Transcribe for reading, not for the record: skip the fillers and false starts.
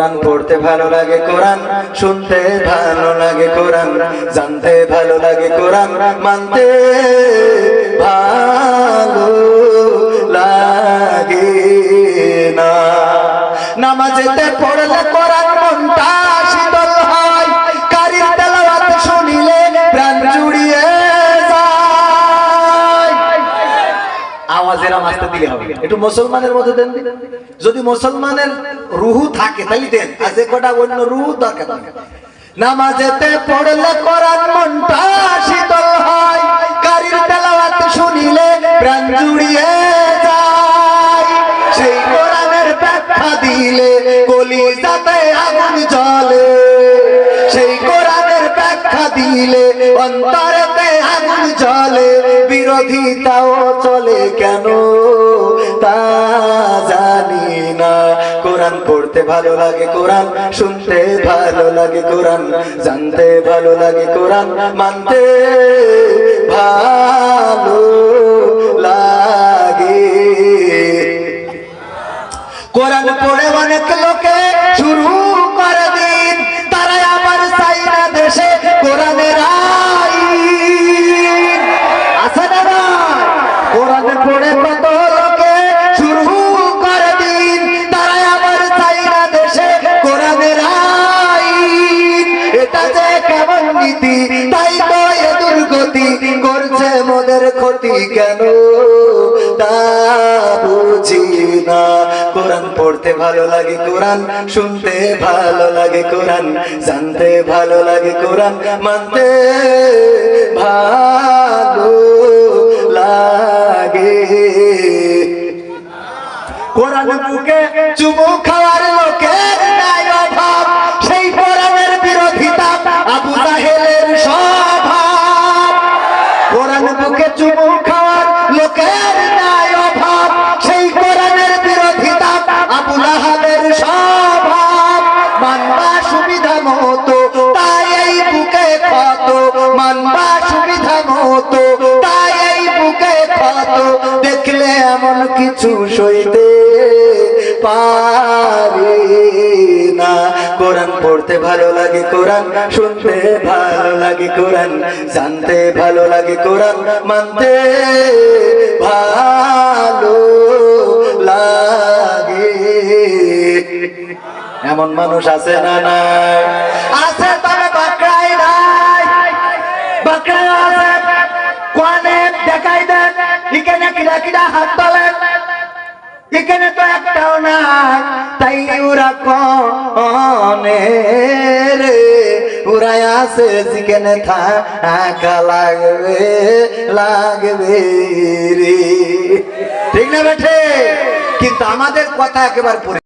কোরআন পড়তে ভালো লাগে, কোরআন শুনতে ভালো লাগে, কোরআন জানতে ভালো লাগে, কোরআন মানতে ভালো লাগে না। নামাজেতে পড়লে কোরআন মনটা শীতল হয়, কারীর তেলাওয়াত শুনিলে প্রাণ জুড়িয়ে যায়। আওয়াজের আওয়াজটা দিলে হবে, একটু মুসলমানের মধ্যে দেন। যদি মুসলমানের রুহু থাকে তাহলে দেন, আর যে কটা অন্য রুহু দরকার নেই। নামাজেতে পড়লে কোরআন মনটা শীতল হয়, কারীর তেলাওয়াত শুনিলে প্রাণ জুড়িয়ে যায়। সেই কোরআনের ব্যাখ্যা দিলে কলিজাতে আগুন জ্বলে, সেই কোরআনের ব্যাখ্যা দিলে অন্তরেতে আগুন জ্বলে। বিরোধিতাও চলে কেন তা জানি না। কোরআন পড়তে ভালো লাগে, কোরআন শুনতে ভালো লাগে, কোরআন জানতে ভালো লাগে, কোরআন মানতে ভালো লাগে। কোরআন পড়ে অনেক লোকে শুরু করে দিন, তারা আবার চাই না দেশে কোরআনের আইন। আছে না না? কোরআন পড়ে কত লোকে শুরু করে দিন, তারা আবার চাই না দেশে কোরআনের আইন। এটা যে কেমন নীতি, তাই তো এ দুর্গতি করছে মোদের ক্ষতি কেন তা বুঝি না। কোরআন পড়তে ভালো লাগে, কোরআন শুনতে ভালো লাগে, কোরআন জানতে ভালো লাগে, কোরআন মানতে ভালো লাগে। কোরআন বুকে চুমু খাওয়ার লোকের নাই অভাব, সেই কোরআনের বিরোধিতা আবু জাহেলের স্বভাব। কোরআন বুকে চুমু খাওয়ার লোকের নাই অভাব, সেই কোরআনের বিরোধিতা আবু লাহাবের স্বভাব। মানবা সুবিধা মতো তাই এই বুকে ক্ষত, মানবা সুবিধা মতো তাই এই বুকে ক্ষত। দেখলে এমন কিছু সইতে পারি না। কোরআন পড়তে ভালো লাগে, কোরআন শুনতে ভালো লাগে, কোরআন জানতে ভালো লাগে, কোরআন মানতে ভালো লাগে। এমন মানুষ আছে না নাই? আছে, তবে বাকরাই নাই। বাকরাই আছে, কোরআনে দেখাই দেন এখানে কিরা কিরা হাত তোলেন, এখানে তো একটাও নাই। তাই ওরা কনে রে ওরাই আছে যেখানে থাকা লাগবে লাগবে রে। ঠিক না বেঠে? কিন্তু আমাদের কথা একেবারে